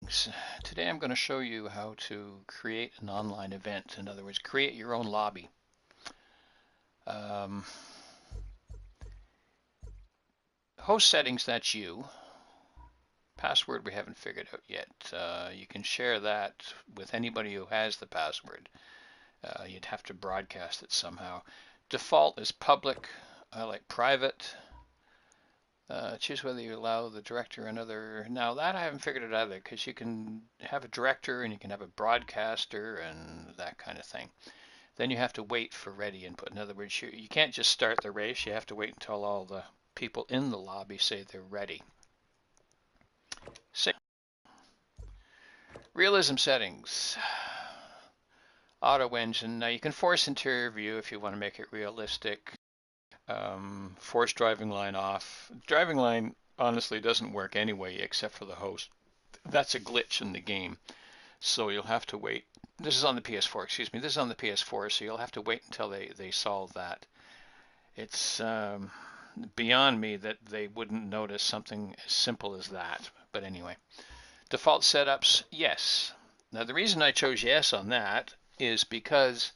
settings. Today I'm going to show you how to create an online event. In other words, create your own lobby. Host settings, that's you. Password we haven't figured out yet. You can share that with anybody who has the password. You'd have to broadcast it somehow. Default is public. I like private. Choose whether you allow the director another. Now that I haven't figured it out either, because you can have a director and you can have a broadcaster and that kind of thing. Then you have to wait for ready input. In other words, you can't just start the race. You have to wait until all the people in the lobby say they're ready. Realism settings. Auto engine. Now you can force interior view if you want to make it realistic. Force driving line off. Driving line honestly doesn't work anyway except for the host. That's a glitch in the game. So you'll have to wait. This is on the PS4, excuse me. This is on the PS4, so you'll have to wait until they solve that. It's beyond me that they wouldn't notice something as simple as that. But anyway, default setups, yes. Now the reason I chose yes on that is because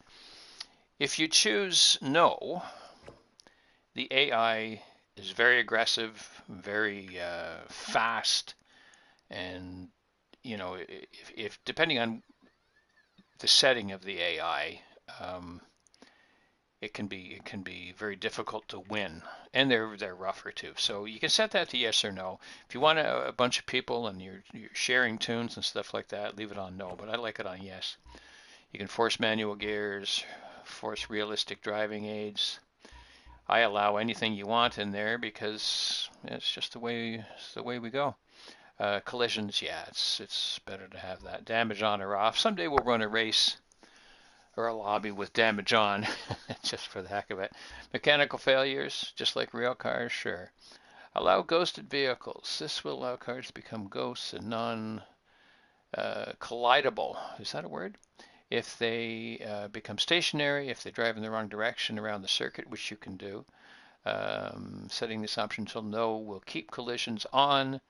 if you choose no, the AI is very aggressive, very fast, and you know, if depending on the setting of the AI, it can be very difficult to win, and they're rougher too. So you can set that to yes or no. If you want a bunch of people and you're sharing tunes and stuff like that, leave it on no. But I like it on yes. You can force manual gears, force realistic driving aids. I allow anything you want in there because it's just the way we go. Collisions, yeah, it's better to have that. Damage on or off. Someday we'll run a race or a lobby with damage on, just for the heck of it. Mechanical failures, just like real cars, sure. Allow ghosted vehicles. This will allow cars to become ghosts and non-collidable. Is that a word? If they become stationary, if they drive in the wrong direction around the circuit, which you can do. Setting this option until no will keep collisions on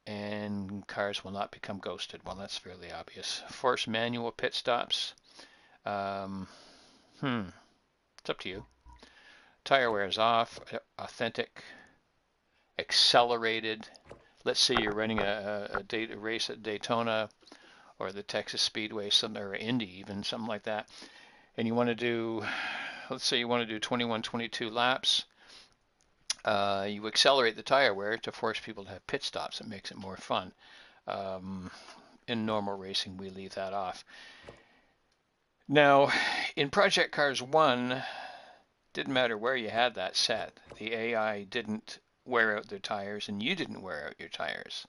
and cars will not become ghosted. Well, that's fairly obvious. Force manual pit stops. It's up to you. Tire wear is off. Authentic. Accelerated. Let's say you're running a race at Daytona or the Texas Speedway, or Indy even, something like that. And you want to do, let's say you want to do 21, 22 laps. You accelerate the tire wear to force people to have pit stops. It makes it more fun. In normal racing, we leave that off. Now, in Project Cars 1, didn't matter where you had that set. The AI didn't wear out their tires, and you didn't wear out your tires.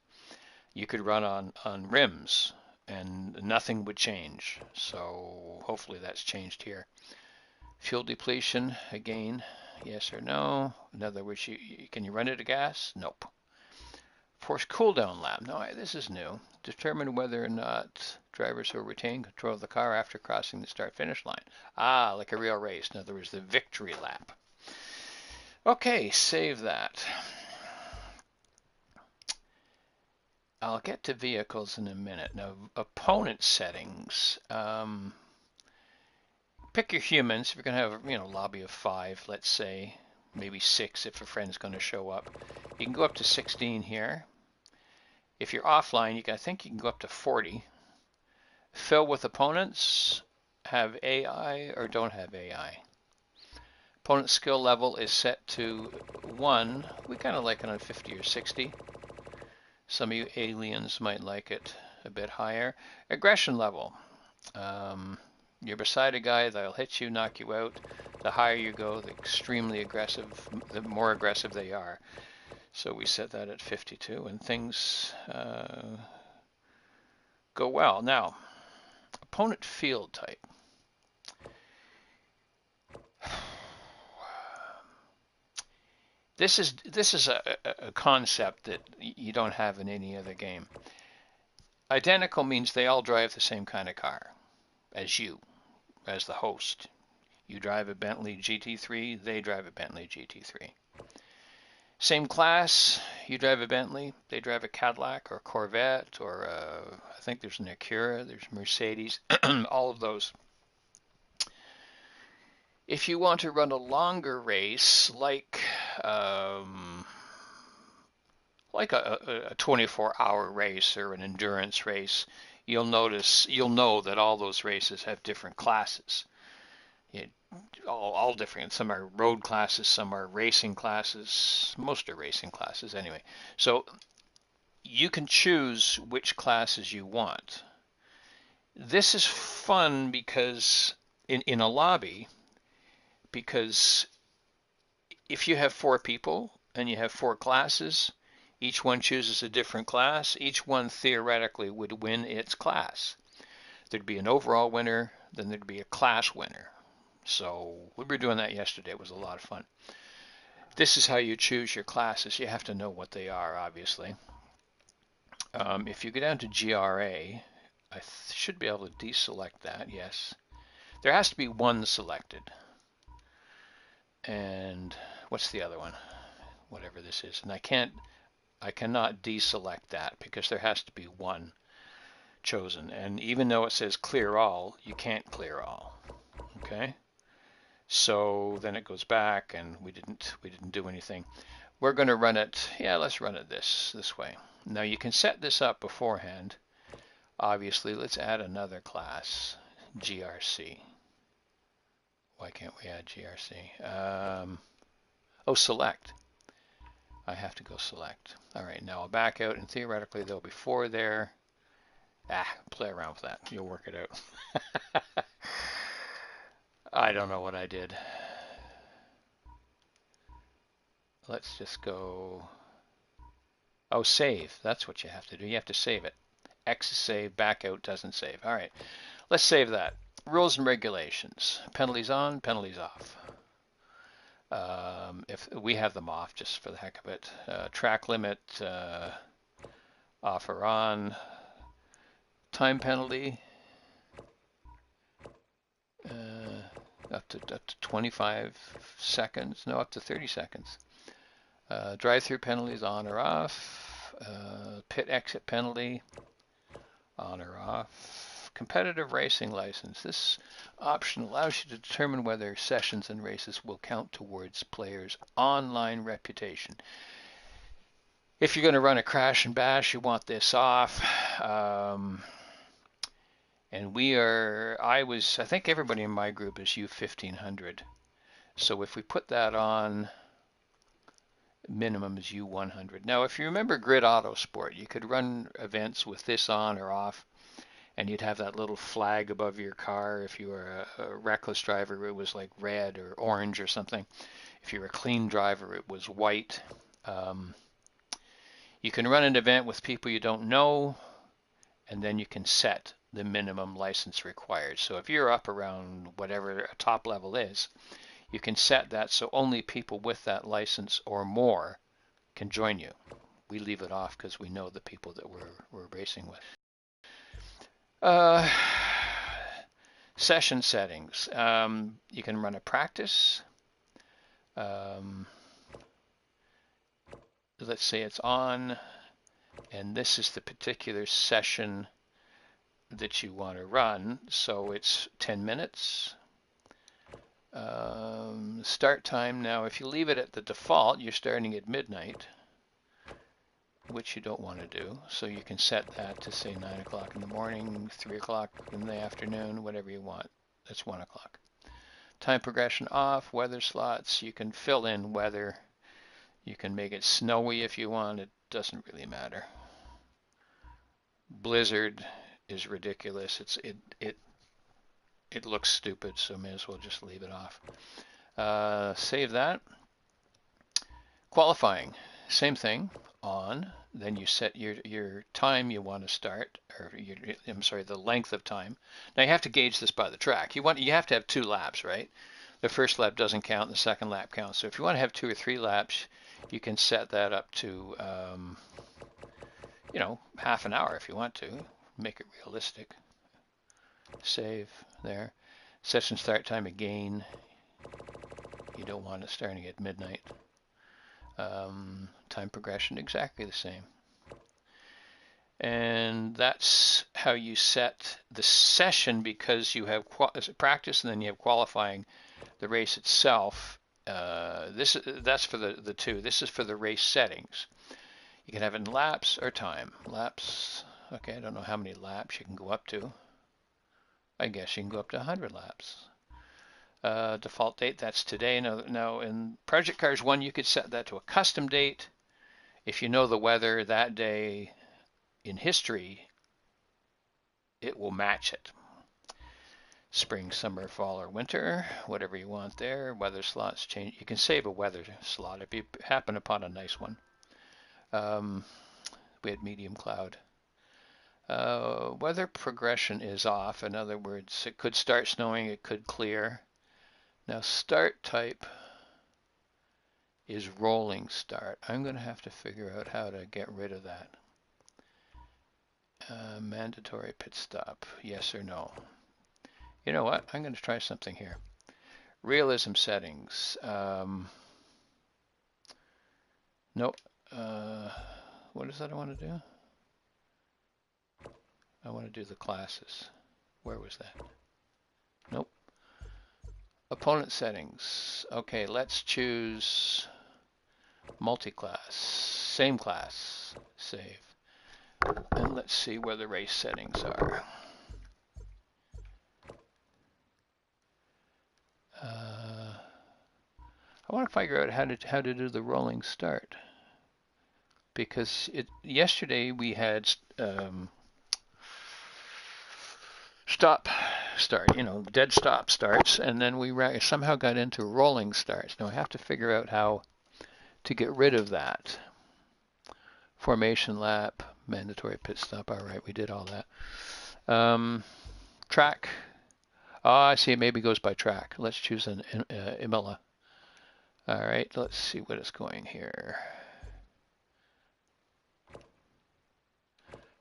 You could run on rims, and nothing would change. So hopefully that's changed here. Fuel depletion, again, yes or no. In other words, can you run out of gas? Nope. Force cooldown lap. No, this is new. Determine whether or not drivers will retain control of the car after crossing the start-finish line. Ah, like a real race. In other words, the victory lap. Okay, save that. I'll get to vehicles in a minute. Now, opponent settings. Pick your humans. If you're going to have a lobby of 5, let's say, maybe 6 if a friend's going to show up. You can go up to 16 here. If you're offline, I think you can go up to 40. Fill with opponents, have AI or don't have AI. Opponent skill level is set to 1. We kind of like it on 50 or 60. Some of you aliens might like it a bit higher. Aggression level. You're beside a guy that'll hit you, knock you out. The higher you go, the extremely aggressive, the more aggressive they are. So we set that at 52, and things go well. Now, opponent field type. This is a concept that you don't have in any other game. Identical means they all drive the same kind of car as you, as the host. You drive a Bentley GT3, they drive a Bentley GT3. Same class, you drive a Bentley, they drive a Cadillac or Corvette or a think there's an Acura, there's Mercedes, all of those. If you want to run a longer race, like a 24-hour race or an endurance race, you'll know that all those races have different classes. All different. Some are road classes, some are racing classes. Most are racing classes anyway. So you can choose which classes you want. This is fun because in a lobby, because if you have 4 people and you have 4 classes, each one chooses a different class. Each one theoretically would win its class. There'd be an overall winner, then there'd be a class winner. So we were doing that yesterday. It was a lot of fun. This is how you choose your classes. You have to know what they are, obviously. If you go down to GRA, I should be able to deselect that, yes. There has to be one selected. And what's the other one? Whatever this is. And I cannot deselect that because there has to be one chosen. And even though it says clear all, you can't clear all. Okay? So then it goes back and we didn't do anything. We're going to run it, yeah, let's run it this way. Now you can set this up beforehand. Obviously, let's add another class, GRC. Why can't we add GRC? Oh, select. I have to go select. All right, now I'll back out, and theoretically there'll be 4 there. Play around with that. You'll work it out. I don't know what I did. Let's just go. Oh, save. That's what you have to do. You have to save it. X is save, back out doesn't save. All right, let's save that. Rules and regulations. Penalties on, penalties off. If we have them off just for the heck of it. Track limit, off or on. Time penalty, up to 25 seconds. No, up to 30 seconds. Drive-through penalties on or off. Pit exit penalty, on or off. Competitive racing license. This option allows you to determine whether sessions and races will count towards players' online reputation. If you're going to run a crash and bash, you want this off. And I think everybody in my group is U1500. So if we put that on, minimum is U100. Now, if you remember Grid Autosport, you could run events with this on or off, and you'd have that little flag above your car. If you were a reckless driver, it was like red or orange or something. If you were a clean driver, it was white. You can run an event with people you don't know, and then you can set the minimum license required. So if you're up around whatever a top level is, you can set that so only people with that license or more can join you. We leave it off because we know the people that we're racing with. Session settings. You can run a practice. Let's say it's on, and this is the particular session that you want to run. So it's 10 minutes. Start time. Now, if you leave it at the default, you're starting at midnight, which you don't want to do. So you can set that to say 9 o'clock in the morning, 3 o'clock in the afternoon, whatever you want. That's 1 o'clock. Time progression off, weather slots. You can fill in weather. You can make it snowy if you want. It doesn't really matter. Blizzard is ridiculous. It looks stupid, so may as well just leave it off. Save that. Qualifying, same thing, on. Then you set your time you want to start, or the length of time. Now you have to gauge this by the track. You have to have 2 laps, right? The first lap doesn't count, the second lap counts. So if you want to have 2 or 3 laps, you can set that up to, half an hour if you want to. Make it realistic. Save there. Session start time again. You don't want it starting at midnight. Time progression exactly the same. And that's how you set the session, because you have practice and then you have qualifying the race itself. That's for the two. This is for the race settings. You can have it in laps or time. Laps, okay, I don't know how many laps you can go up to. I guess you can go up to 100 laps. Default date, that's today. Now in Project Cars 1, you could set that to a custom date. If you know the weather that day in history, it will match it. Spring, summer, fall, or winter, whatever you want there. Weather slots change. You can save a weather slot if you happen upon a nice one. We had medium cloud. Weather progression is off. In other words, it could start snowing, it could clear. Now start type is rolling start. I'm going to have to figure out how to get rid of that. Mandatory pit stop, yes or no? You know what? I'm going to try something here. Realism settings. Nope. What is that I want to do? I want to do the classes. Where was that? Nope. Opponent settings. Okay, let's choose multi-class. Same class. Save. And let's see where the race settings are. I want to figure out how to do the rolling start, because yesterday we had stop start, dead stop starts, and then we somehow got into rolling starts. Now I have to figure out how to get rid of that. Formation lap, mandatory pit stop. All right, we did all that. Track. I see. It maybe goes by track. Let's choose an Imola. All right, let's see what it's going here.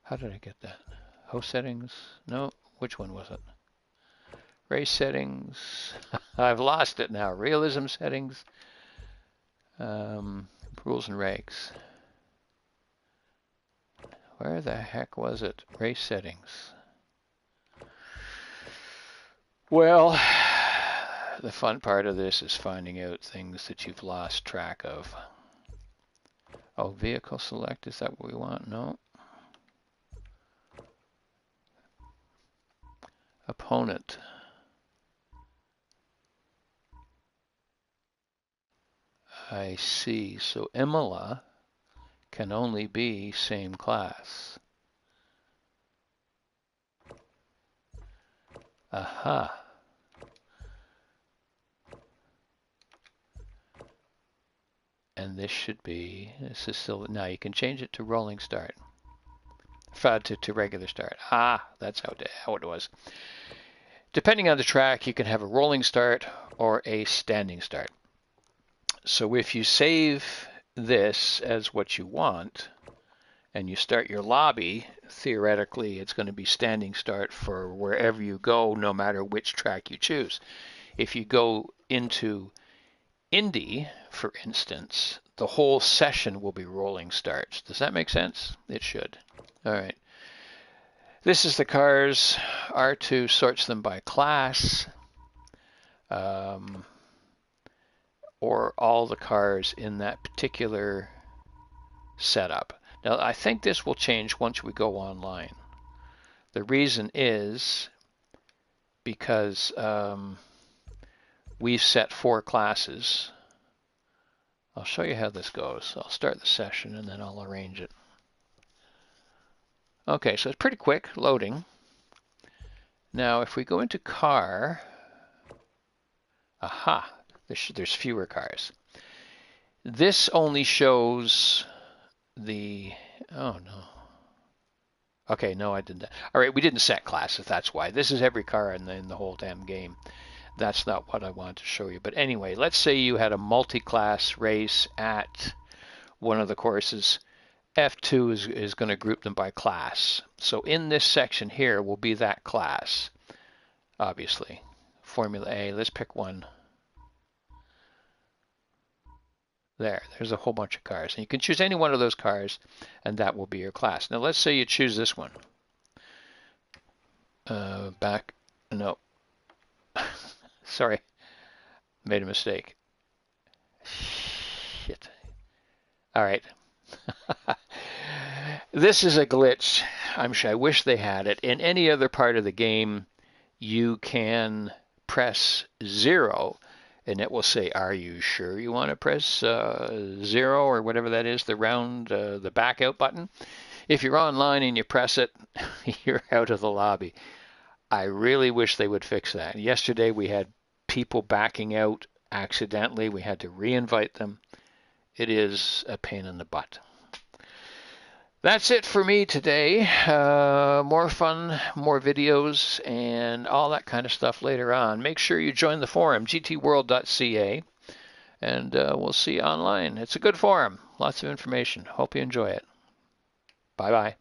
How did I get that? Host settings? No, which one was it? Race settings. I've lost it now. Realism settings. Rules and regs. Where the heck was it? Race settings. Well, the fun part of this is finding out things that you've lost track of. Oh, vehicle select, is that what we want? No. Opponent. I see. So Imola can only be same class. Aha. And this is still, now you can change it to rolling start. To regular start. That's how it was. Depending on the track, you can have a rolling start or a standing start. So if you save this as what you want, and you start your lobby, theoretically it's going to be standing start for wherever you go, no matter which track you choose. If you go into Indy, for instance, the whole session will be rolling starts. Does that make sense? It should. All right. This is the cars. R2 sorts them by class, or all the cars in that particular setup. Now, I think this will change once we go online. The reason is because we've set 4 classes. I'll show you how this goes. I'll start the session and then I'll arrange it. Okay, so it's pretty quick loading. Now, if we go into car, there's fewer cars. This only shows the, oh no. Okay, no, I didn't. All right, we didn't set classes, that's why. This is every car in the whole damn game. That's not what I wanted to show you. But anyway, let's say you had a multi-class race at one of the courses. F2 is going to group them by class. So in this section here will be that class, obviously. Formula A, let's pick one. There's a whole bunch of cars. And you can choose any one of those cars, and that will be your class. Now let's say you choose this one. Back. No. Sorry. Made a mistake. Shit. All right. This is a glitch. I wish they had it. In any other part of the game, you can press 0 and it will say, are you sure you want to press 0 or whatever that is, the round, the back out button? If you're online and you press it, you're out of the lobby. I really wish they would fix that. Yesterday we had people backing out accidentally. We had to re-invite them. It is a pain in the butt. That's it for me today. More fun, more videos, and all that kind of stuff later on. Make sure you join the forum, GTWorld.ca, and we'll see you online. It's a good forum. Lots of information. Hope you enjoy it. Bye-bye.